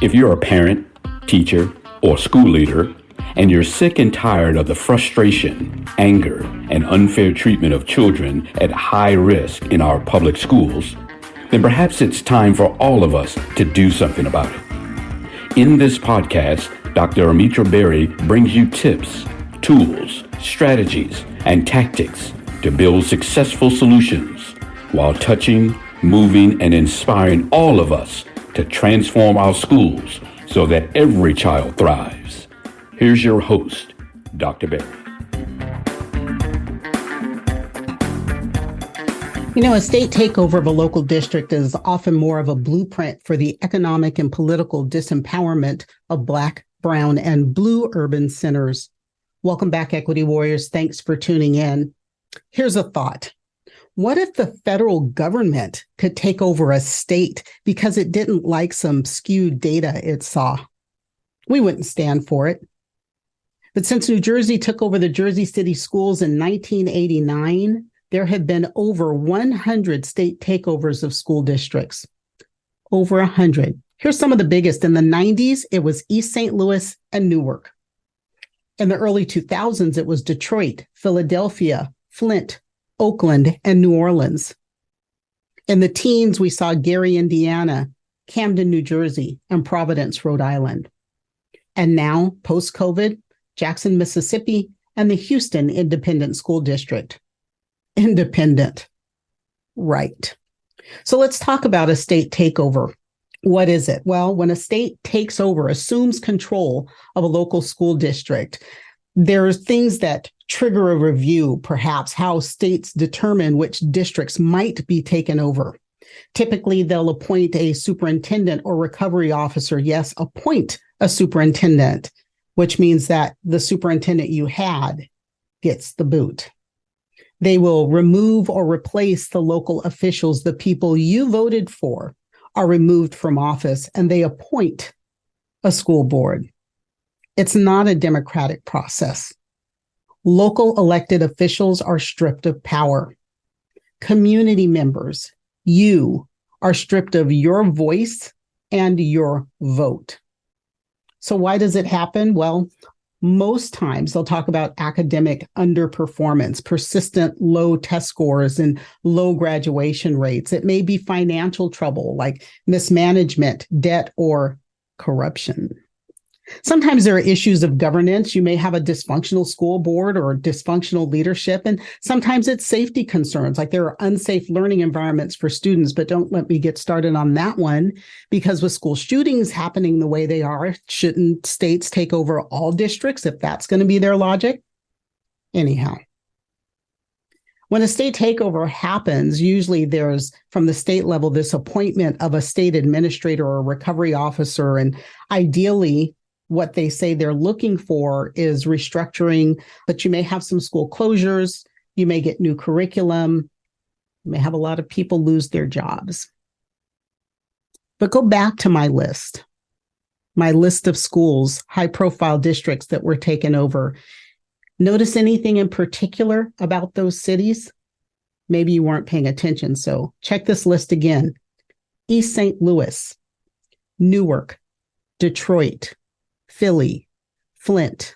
If you're a parent, teacher, or school leader, and you're sick and tired of the frustration, anger, and unfair treatment of children at high risk in our public schools, then perhaps it's time for all of us to do something about it. In this podcast, Dr. Amitra Berry brings you tips, tools, strategies, and tactics to build successful solutions while touching, moving, and inspiring all of us to transform our schools so that every child thrives. Here's your host, Dr. Berry. You know, a state takeover of a local district is often more of a blueprint for the economic and political disempowerment of Black, brown, and blue urban centers. Welcome back, Equity Warriors. Thanks for tuning in. Here's a thought. What if the federal government could take over a state because it didn't like some skewed data it saw? We wouldn't stand for it. But since New Jersey took over the Jersey City schools in 1989, there have been over 100 state takeovers of school districts. Over 100. Here's some of the biggest. In the 90s, it was East St. Louis and Newark. In the early 2000s, it was Detroit, Philadelphia, Flint, Oakland, and New Orleans. In the teens, we saw Gary, Indiana, Camden, New Jersey, and Providence, Rhode Island. And now, post-COVID, Jackson, Mississippi, and the Houston Independent School District. Independent. Right. So let's talk about a state takeover. What is it? Well, when a state takes over, assumes control of a local school district, there are things that trigger a review, perhaps how states determine which districts might be taken over. Typically, they'll appoint a superintendent or recovery officer. Yes, appoint a superintendent, which means that the superintendent you had gets the boot. They will remove or replace the local officials. The people you voted for are removed from office, and they appoint a school board. It's not a democratic process. Local elected officials are stripped of power. Community members, you, are stripped of your voice and your vote. So why does it happen? Well, most times they'll talk about academic underperformance, persistent low test scores, and low graduation rates. It may be financial trouble like mismanagement, debt, or corruption. Sometimes there are issues of governance. You may have a dysfunctional school board or dysfunctional leadership, and sometimes it's safety concerns, like there are unsafe learning environments for students, but don't let me get started on that one, because with school shootings happening the way they are, shouldn't states take over all districts if that's going to be their logic? Anyhow. When a state takeover happens, usually there's, from the state level, this appointment of a state administrator or a recovery officer, and ideally, what they say they're looking for is restructuring, but you may have some school closures, you may get new curriculum, you may have a lot of people lose their jobs. But go back to my list of schools, high-profile districts that were taken over. Notice anything in particular about those cities? Maybe you weren't paying attention, so check this list again. East St. Louis, Newark, Detroit, Philly, Flint,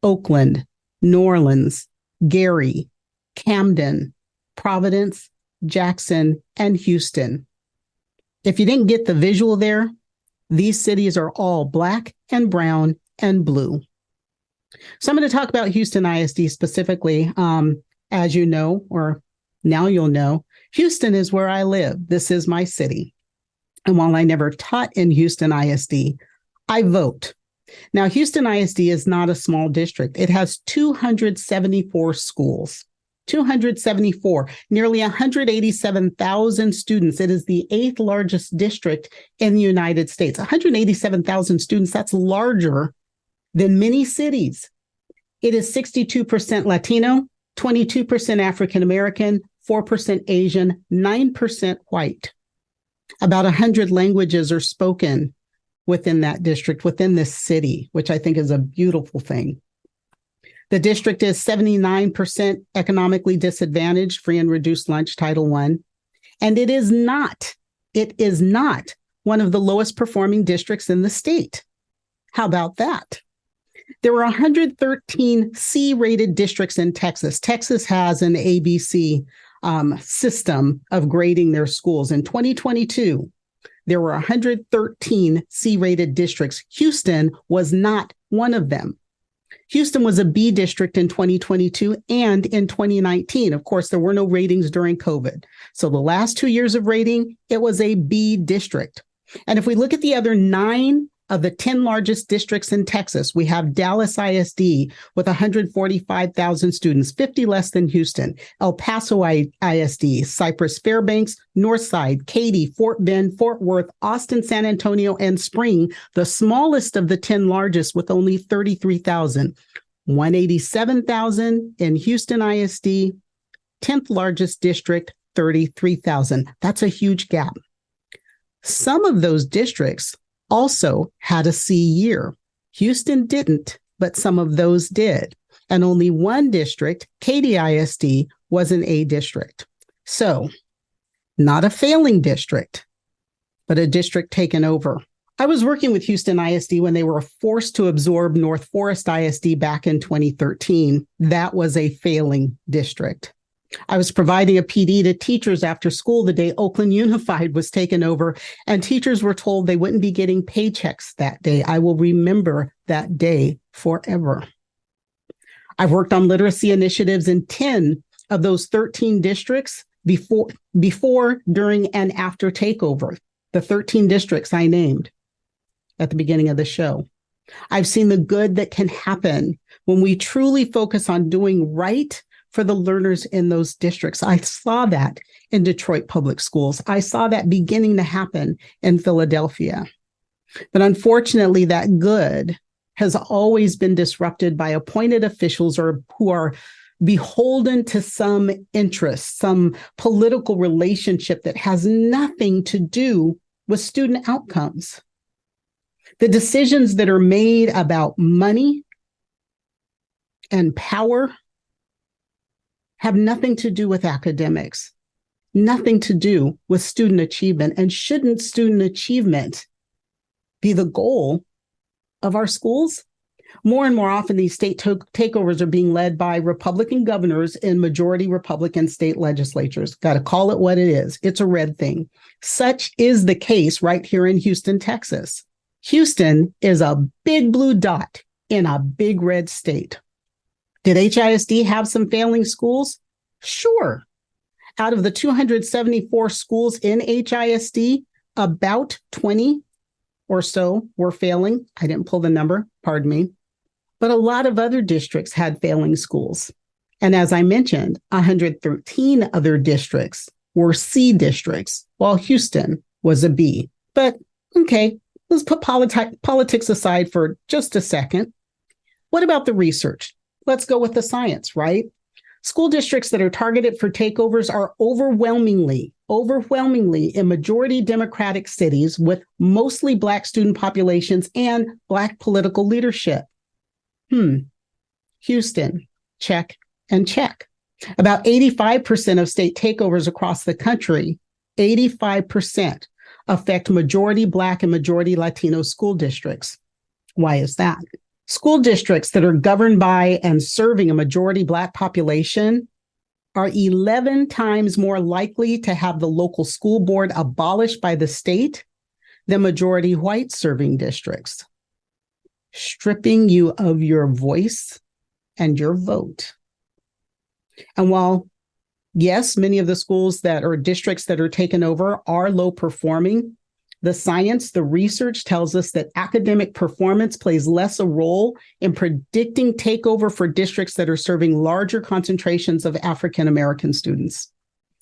Oakland, New Orleans, Gary, Camden, Providence, Jackson, and Houston. If you didn't get the visual there, these cities are all Black and brown and blue. So I'm going to talk about Houston ISD specifically. As you know, or now you'll know, Houston is where I live. This is my city. And while I never taught in Houston ISD, I vote. Now, Houston ISD is not a small district. It has 274 schools, 274, nearly 187,000 students. It is the 8th largest district in the United States. 187,000 students, that's larger than many cities. It is 62% Latino, 22% African American, 4% Asian, 9% white. About 100 languages are spoken within that district, within this city, which I think is a beautiful thing. The district is 79% economically disadvantaged, free and reduced lunch, Title I. And it is not one of the lowest performing districts in the state. How about that? There were 113 C-rated districts in Texas. Texas has an ABC system of grading their schools. In 2022, there were 113 C-rated districts. Houston was not one of them. Houston was a B district in 2022 and in 2019. Of course, there were no ratings during COVID. So the last 2 years of rating, it was a B district. And if we look at the other 9 of the 10 largest districts in Texas, we have Dallas ISD with 145,000 students, 50 less than Houston, El Paso ISD, Cypress Fairbanks, Northside, Katy, Fort Bend, Fort Worth, Austin, San Antonio, and Spring, the smallest of the 10 largest with only 33,000, 187,000 in Houston ISD, 10th largest district, 33,000. That's a huge gap. Some of those districts also had a C year. Houston didn't, but some of those did. And only one district, Katy ISD, was an A district. So not a failing district, but a district taken over. I was working with Houston ISD when they were forced to absorb North Forest ISD back in 2013. That was a failing district. I was providing a PD to teachers after school the day Oakland Unified was taken over, and teachers were told they wouldn't be getting paychecks that day. I will remember that day forever. I've worked on literacy initiatives in 10 of those 13 districts before, during, and after takeover, the 13 districts I named at the beginning of the show. I've seen the good that can happen when we truly focus on doing right for the learners in those districts. I saw that in Detroit Public Schools. I saw that beginning to happen in Philadelphia. But unfortunately, that good has always been disrupted by appointed officials who are beholden to some interest, some political relationship that has nothing to do with student outcomes. The decisions that are made about money and power have nothing to do with academics, nothing to do with student achievement. And shouldn't student achievement be the goal of our schools? More and more often, these state takeovers are being led by Republican governors in majority Republican state legislatures. Got to call it what it is. It's a red thing. Such is the case right here in Houston, Texas. Houston is a big blue dot in a big red state. Did HISD have some failing schools? Sure. Out of the 274 schools in HISD, about 20 or so were failing. I didn't pull the number, pardon me. But a lot of other districts had failing schools. And as I mentioned, 113 other districts were C districts, while Houston was a B. But okay, let's put politics aside for just a second. What about the research? Let's go with the science, right? School districts that are targeted for takeovers are overwhelmingly in majority Democratic cities with mostly Black student populations and Black political leadership. Houston, check and check. About 85% of state takeovers across the country, 85% affect majority Black and majority Latino school districts. Why is that? School districts that are governed by and serving a majority Black population are 11 times more likely to have the local school board abolished by the state than majority white serving districts, stripping you of your voice and your vote. And while, yes, many of the schools that are districts that are taken over are low performing, the science, the research tells us that academic performance plays less a role in predicting takeover for districts that are serving larger concentrations of African American students.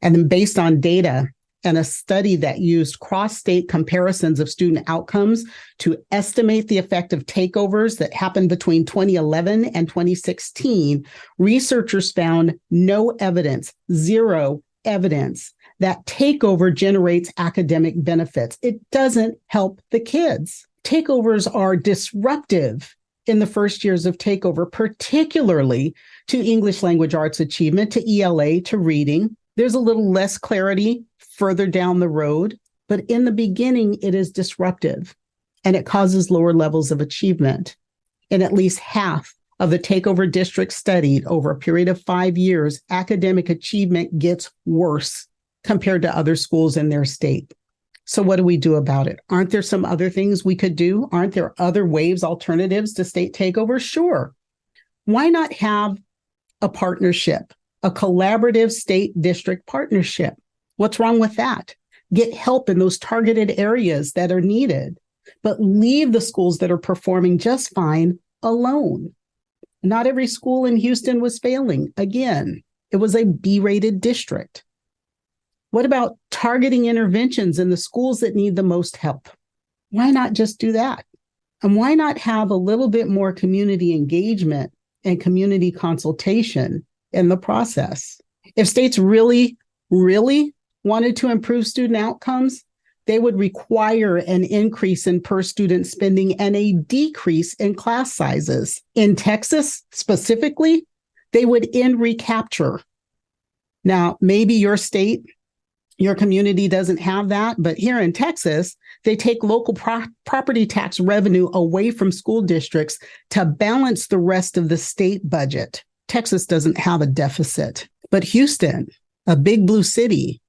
And then based on data and a study that used cross-state comparisons of student outcomes to estimate the effect of takeovers that happened between 2011 and 2016, researchers found no evidence, zero evidence, that takeover generates academic benefits. It doesn't help the kids. Takeovers are disruptive in the first years of takeover, particularly to English language arts achievement, to ELA, to reading. There's a little less clarity further down the road. But in the beginning, it is disruptive and it causes lower levels of achievement. In at least half of the takeover districts studied over a period of 5 years, academic achievement gets worse compared to other schools in their state. So what do we do about it? Aren't there some other things we could do? Aren't there other ways, alternatives to state takeover? Sure. Why not have a partnership, a collaborative state district partnership? What's wrong with that? Get help in those targeted areas that are needed, but leave the schools that are performing just fine alone. Not every school in Houston was failing. Again, it was a B-rated district. What about targeting interventions in the schools that need the most help? Why not just do that? And why not have a little bit more community engagement and community consultation in the process? If states really, really wanted to improve student outcomes, they would require an increase in per student spending and a decrease in class sizes. In Texas, specifically, they would end recapture. Now, maybe your state, your community doesn't have that, but here in Texas, they take local property tax revenue away from school districts to balance the rest of the state budget. Texas doesn't have a deficit, but Houston, a big blue city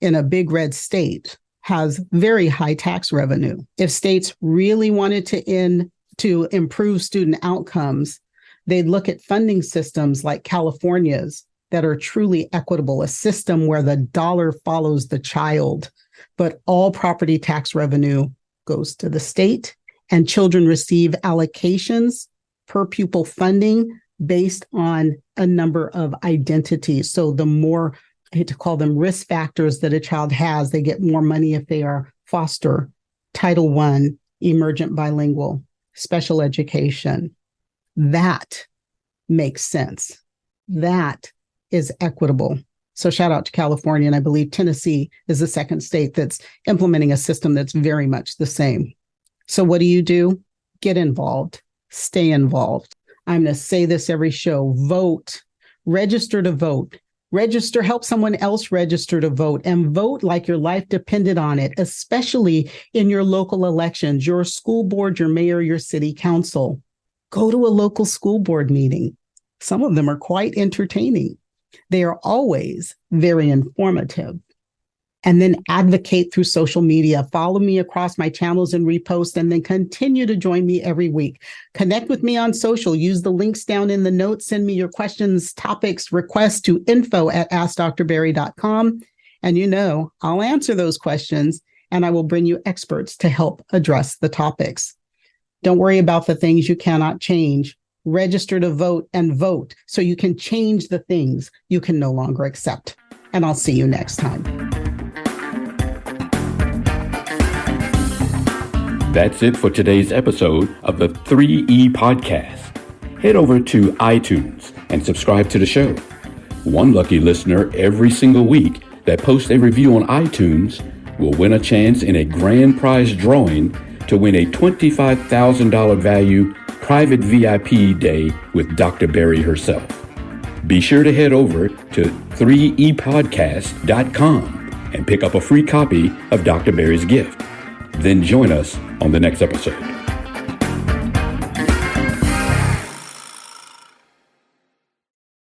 in a big red state, has very high tax revenue. If states really wanted to improve student outcomes, they'd look at funding systems like California's that are truly equitable, a system where the dollar follows the child, but all property tax revenue goes to the state and children receive allocations per pupil funding based on a number of identities. So the more, I hate to call them risk factors that a child has, they get more money if they are foster, Title I, emergent bilingual, special education. That makes sense. That is equitable. So shout out to California, and I believe Tennessee is the second state that's implementing a system that's very much the same. So what do? Get involved. Stay involved. I'm going to say this every show. Vote. Register to vote. Register, help someone else register to vote, and vote like your life depended on it, especially in your local elections, your school board, your mayor, your city council. Go to a local school board meeting. Some of them are quite entertaining. They are always very informative. And then advocate through social media. Follow me across my channels and repost, and then continue to join me every week. Connect with me on social. Use the links down in the notes. Send me your questions, topics, requests to info@askdrbarry.com. And I'll answer those questions, and I will bring you experts to help address the topics. Don't worry about the things you cannot change. Register to vote and vote so you can change the things you can no longer accept. And I'll see you next time. That's it for today's episode of the 3E Podcast. Head over to iTunes and subscribe to the show. One lucky listener every single week that posts a review on iTunes will win a chance in a grand prize drawing to win a $25,000 value private VIP day with Dr. Barry herself. Be sure to head over to 3epodcast.com and pick up a free copy of Dr. Barry's gift. Then join us on the next episode.